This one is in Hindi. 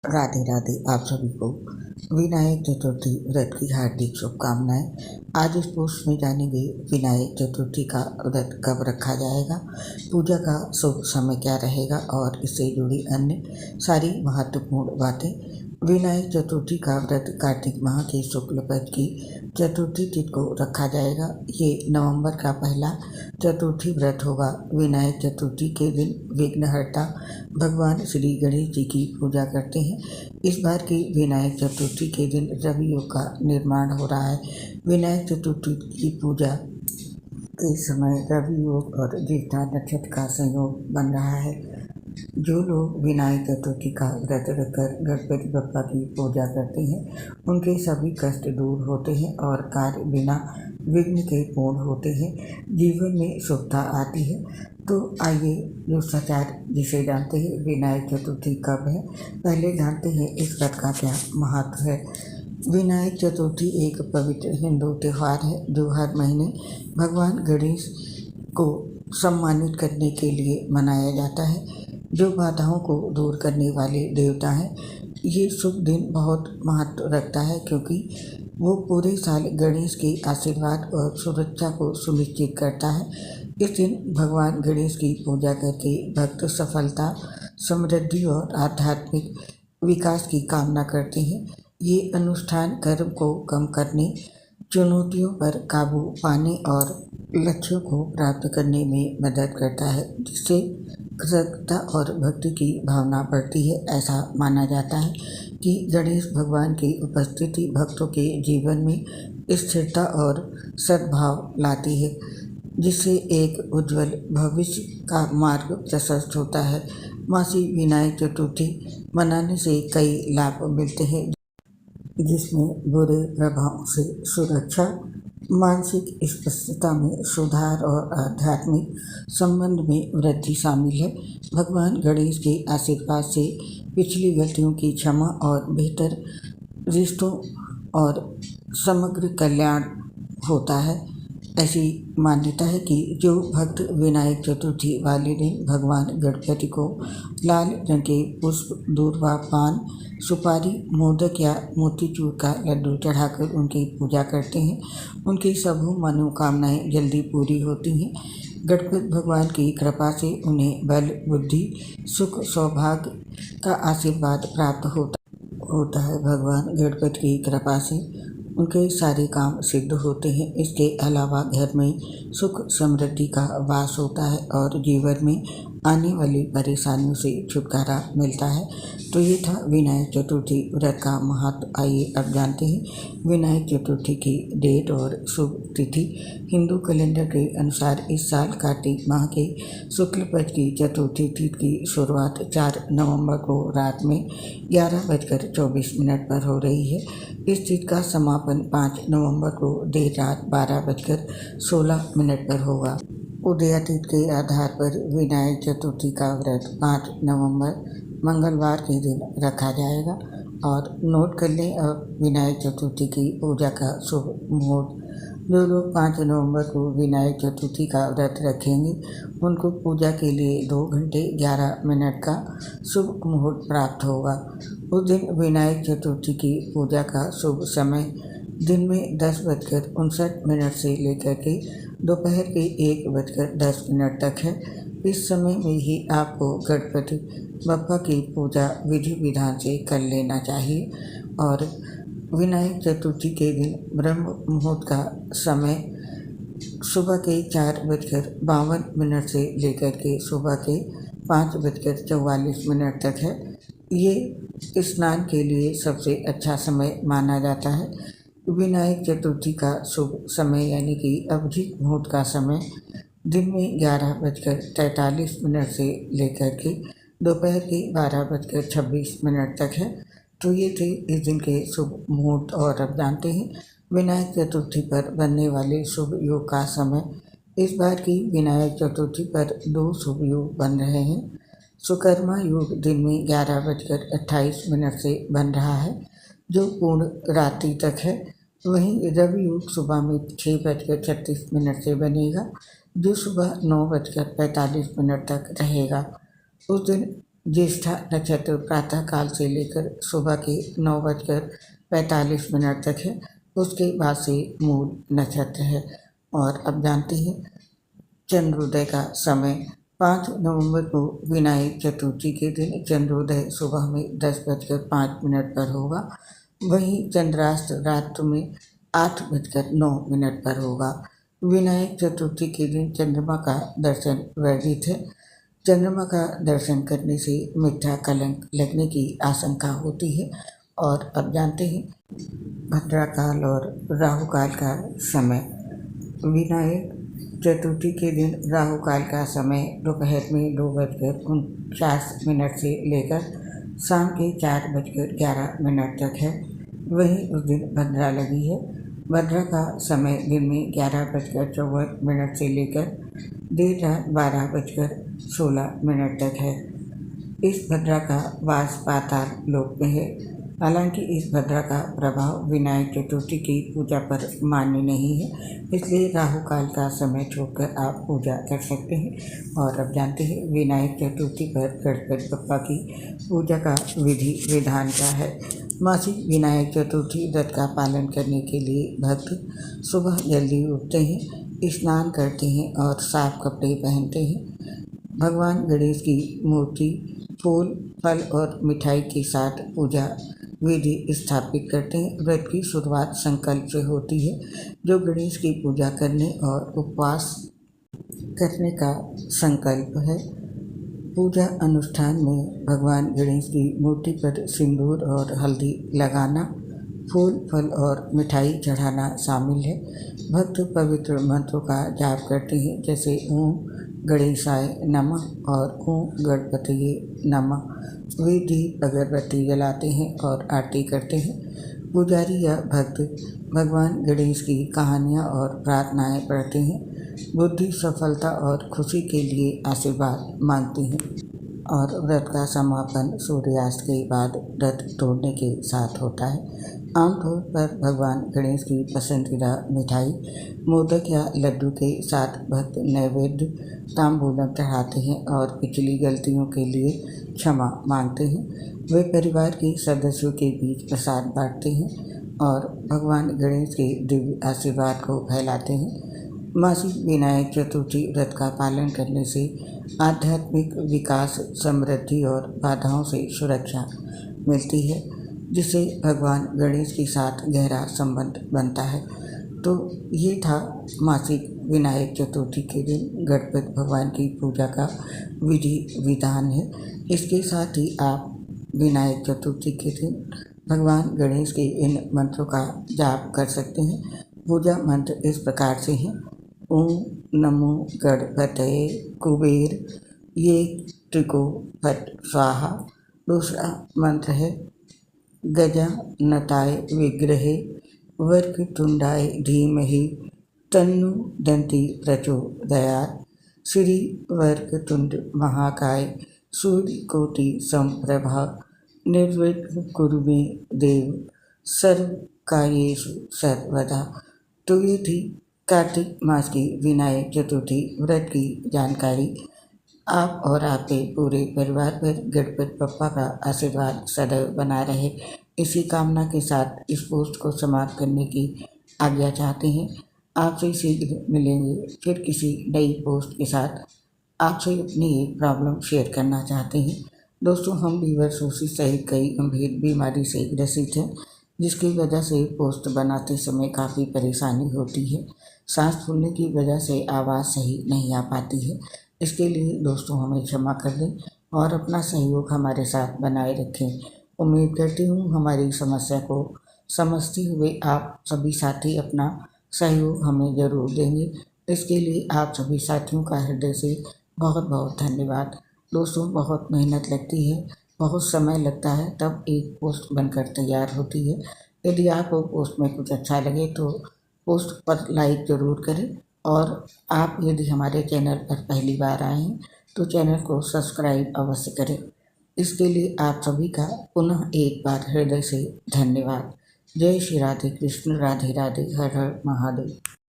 राधे राधे। आप सभी को विनायक चतुर्थी व्रत की हार्दिक शुभकामनाएं। आज इस पोस्ट में जानेंगे विनायक चतुर्थी का व्रत कब रखा जाएगा, पूजा का शुभ समय क्या रहेगा और इससे जुड़ी अन्य सारी महत्वपूर्ण बातें। विनायक चतुर्थी का व्रत कार्तिक माह के शुक्ल पक्ष की चतुर्थी तिथि को रखा जाएगा। ये नवंबर का पहला चतुर्थी व्रत होगा। विनायक चतुर्थी के दिन विघ्नहर्ता भगवान श्री गणेश जी की पूजा करते हैं। इस बार की विनायक चतुर्थी के दिन रवि योग का निर्माण हो रहा है। विनायक चतुर्थी की पूजा के समय रवि योग और ज्येष्ठा नक्षत्र का संयोग बन रहा है। जो लोग विनायक चतुर्थी का व्रत रखकर गणपति बप्पा की पूजा करते हैं उनके सभी कष्ट दूर होते हैं और कार्य बिना विघ्न के पूर्ण होते हैं। जीवन में शुभता आती है। तो आइए जो सचार जिसे जानते हैं विनायक चतुर्थी कब है, पहले जानते हैं इस व्रत का क्या महत्व है। विनायक चतुर्थी एक पवित्र हिंदू त्यौहार है जो हर महीने भगवान गणेश को सम्मानित करने के लिए मनाया जाता है, जो बाधाओं को दूर करने वाले देवता हैं। ये शुभ दिन बहुत महत्व रखता है क्योंकि वो पूरे साल गणेश के आशीर्वाद और सुरक्षा को सुनिश्चित करता है। इस दिन भगवान गणेश की पूजा करके भक्त सफलता, समृद्धि और आध्यात्मिक विकास की कामना करते हैं। ये अनुष्ठान कर्म को कम करने, चुनौतियों पर काबू पाने और लक्ष्यों को प्राप्त करने में मदद करता है, जिससे कृतज्ञता और भक्ति की भावना बढ़ती है। ऐसा माना जाता है कि गणेश भगवान की उपस्थिति भक्तों के जीवन में स्थिरता और सद्भाव लाती है, जिससे एक उज्जवल भविष्य का मार्ग प्रशस्त होता है। मासी विनायक चतुर्थी मनाने से कई लाभ मिलते हैं, जिसमें बुरे प्रभावों से सुरक्षा, मानसिक स्पष्टता में सुधार और आध्यात्मिक संबंध में वृद्धि शामिल है। भगवान गणेश के आशीर्वाद से पिछली गलतियों की क्षमा और बेहतर रिश्तों और समग्र कल्याण होता है। ऐसी मान्यता है कि जो भक्त विनायक चतुर्थी वाले दिन भगवान गणपति को लाल रंग के पुष्प, दूर्वा, पान, सुपारी, मोदक या मोतीचूर का लड्डू चढ़ाकर उनकी पूजा करते हैं, उनकी सभी मनोकामनाएं जल्दी पूरी होती हैं। गणपति भगवान की कृपा से उन्हें बल, बुद्धि, सुख, सौभाग्य का आशीर्वाद प्राप्त होता है। भगवान गणपति की कृपा से उनके सारे काम सिद्ध होते हैं। इसके अलावा घर में सुख समृद्धि का वास होता है और जीवन में आने वाली परेशानियों से छुटकारा मिलता है। तो ये था विनायक चतुर्थी व्रत का महत्व। आइए अब जानते हैं विनायक चतुर्थी की डेट और शुभ तिथि। हिंदू कैलेंडर के अनुसार इस साल कार्तिक माह के शुक्ल पक्ष की चतुर्थी तिथि की शुरुआत 4 नवंबर को रात में 11:24 पर हो रही है। इस तिथि का समापन 5 नवंबर को देर रात 12:16 पर होगा। उदया तिथि के आधार पर विनायक चतुर्थी का व्रत 5 नवंबर मंगलवार के दिन रखा जाएगा। और नोट कर लें अब विनायक चतुर्थी की पूजा का शुभ मुहूर्त। जो लोग 5 नवंबर को विनायक चतुर्थी का व्रत रखेंगे उनको पूजा के लिए 2 घंटे 11 मिनट का शुभ मुहूर्त प्राप्त होगा। उस दिन विनायक चतुर्थी की पूजा का शुभ समय दिन में 10:59 से लेकर के दोपहर के 1:10 तक है। इस समय में ही आपको गणपति बप्पा की पूजा विधि विधान से कर लेना चाहिए। और विनायक चतुर्थी के दिन ब्रह्म मुहूर्त का समय सुबह के 4:52 से लेकर के सुबह के 5:44 तक है। ये स्नान के लिए सबसे अच्छा समय माना जाता है। विनायक चतुर्थी का शुभ समय यानी कि अभिजीत मुहूर्त का समय दिन में 11:43 से लेकर के दोपहर के 12:26 तक है। तो ये थे इस दिन के शुभ मुहूर्त। और अब जानते हैं विनायक चतुर्थी पर बनने वाले शुभ योग का समय। इस बार की विनायक चतुर्थी पर 2 शुभ योग बन रहे हैं। सुकर्मा योग दिन में 11:28 से बन रहा है, जो पूर्ण रात्रि तक है। वहीं रवि योग सुबह में 6:36 से बनेगा, जो सुबह 9:45 तक रहेगा। उस दिन ज्येष्ठा नक्षत्र प्रातःकाल से लेकर सुबह के 9:45 तक है। उसके बाद से मूल नक्षत्र है। और अब जानते हैं चंद्रोदय का समय। 5 नवंबर को विनायक चतुर्थी के दिन चंद्रोदय सुबह में 10:05 पर होगा। वहीं चंद्रास्त रात में 8:09 पर होगा। विनायक चतुर्थी के दिन चंद्रमा का दर्शन वर्जित है। चंद्रमा का दर्शन करने से मिथ्या कलंक लगने की आशंका होती है। और अब जानते हैं भद्रा काल और राहु काल का समय। विनायक चतुर्थी के दिन राहु काल का समय दोपहर में 2:49 से लेकर शाम के 4:11 तक है। वहीं उस दिन भद्रा लगी है। भद्रा का समय दिन में 11:54 से लेकर देर रात 12:16 तक है। इस भद्रा का वास पाताल लोक में है। हालांकि इस भद्रा का प्रभाव विनायक चतुर्थी की पूजा पर मान्य नहीं है, इसलिए राहु काल का समय छोड़कर आप पूजा कर सकते हैं। और अब जानते हैं विनायक चतुर्थी पर गणपति बप्पा की पूजा का विधि विधान क्या है। मासिक विनायक चतुर्थी व्रत का पालन करने के लिए भक्त सुबह जल्दी उठते हैं, स्नान करते हैं और साफ कपड़े पहनते हैं। भगवान गणेश की मूर्ति फूल फल और मिठाई के साथ पूजा विधि स्थापित करते हैं। व्रत की शुरुआत संकल्प से होती है, जो गणेश की पूजा करने और उपवास करने का संकल्प है। पूजा अनुष्ठान में भगवान गणेश की मूर्ति पर सिंदूर और हल्दी लगाना, फूल फल और मिठाई चढ़ाना शामिल है। भक्त पवित्र मंत्रों का जाप करते हैं, जैसे ओम गणेशाय नमः और ओम गणपतये नमः। वे दीप अगरबत्ती जलाते हैं और आरती करते हैं। पुजारी या भक्त भगवान गणेश की कहानियाँ और प्रार्थनाएं पढ़ते हैं। बुद्धि सफलता और खुशी के लिए आशीर्वाद मांगते हैं। और व्रत का समापन सूर्यास्त के बाद व्रत तोड़ने के साथ होता है। आमतौर पर भगवान गणेश की पसंदीदा मिठाई मोदक या लड्डू के साथ भक्त नैवेद्य तांबूलम चढ़ाते हैं और पिछली गलतियों के लिए क्षमा मांगते हैं। वे परिवार के सदस्यों के बीच प्रसाद बांटते हैं और भगवान गणेश के दिव्य आशीर्वाद को फैलाते हैं। मासिक विनायक चतुर्थी व्रत का पालन करने से आध्यात्मिक विकास, समृद्धि और बाधाओं से सुरक्षा मिलती है, जिससे भगवान गणेश के साथ गहरा संबंध बनता है। तो ये था मासिक विनायक चतुर्थी के दिन गणपति भगवान की पूजा का विधि विधान है। इसके साथ ही आप विनायक चतुर्थी के दिन भगवान गणेश के इन मंत्रों का जाप कर सकते हैं। पूजा मंत्र इस प्रकार से हैं। ओम नमो गणपतये कुबेर ये त्रिको फट स्वाहा। दूसरा मंत्र है गजानताय विग्रहे वक्रतुंडाय धीमहि तन्नो दन्ति प्रचोदयात्। श्री वक्रतुंड महाकाय सूर्यकोटि समप्रभा निर्विघ्नं कुरु मे देव सर्वकार्येषु सर्वदा। तो ये थी कार्तिक मास की विनायक चतुर्थी व्रत की जानकारी। आप और आपके पूरे परिवार पर गणपति बप्पा का आशीर्वाद सदैव बना रहे, इसी कामना के साथ इस पोस्ट को समाप्त करने की आज्ञा चाहते हैं। आपसे शीघ्र मिलेंगे फिर किसी नई पोस्ट के साथ। आपसे अपनी एक प्रॉब्लम शेयर करना चाहते हैं। दोस्तों, हम लीवरसिरोसिस सहित कई गंभीर बीमारी से ग्रसित हैं, जिसकी वजह से पोस्ट बनाते समय काफ़ी परेशानी होती है। सांस फूलने की वजह से आवाज़ सही नहीं आ पाती है। इसके लिए दोस्तों हमें क्षमा कर दें और अपना सहयोग हमारे साथ बनाए रखें। उम्मीद करती हूँ हमारी समस्या को समझते हुए आप सभी साथी अपना सहयोग हमें ज़रूर देंगे। इसके लिए आप सभी साथियों का हृदय से बहुत बहुत धन्यवाद। दोस्तों, बहुत मेहनत लगती है, बहुत समय लगता है, तब एक पोस्ट बनकर तैयार होती है। यदि आपको पोस्ट में कुछ अच्छा लगे तो पोस्ट पर लाइक ज़रूर करें। और आप यदि हमारे चैनल पर पहली बार आए हैं तो चैनल को सब्सक्राइब अवश्य करें। इसके लिए आप सभी का पुनः एक बार हृदय से धन्यवाद। जय श्री राधे कृष्ण, राधे राधे, हर हर महादेव।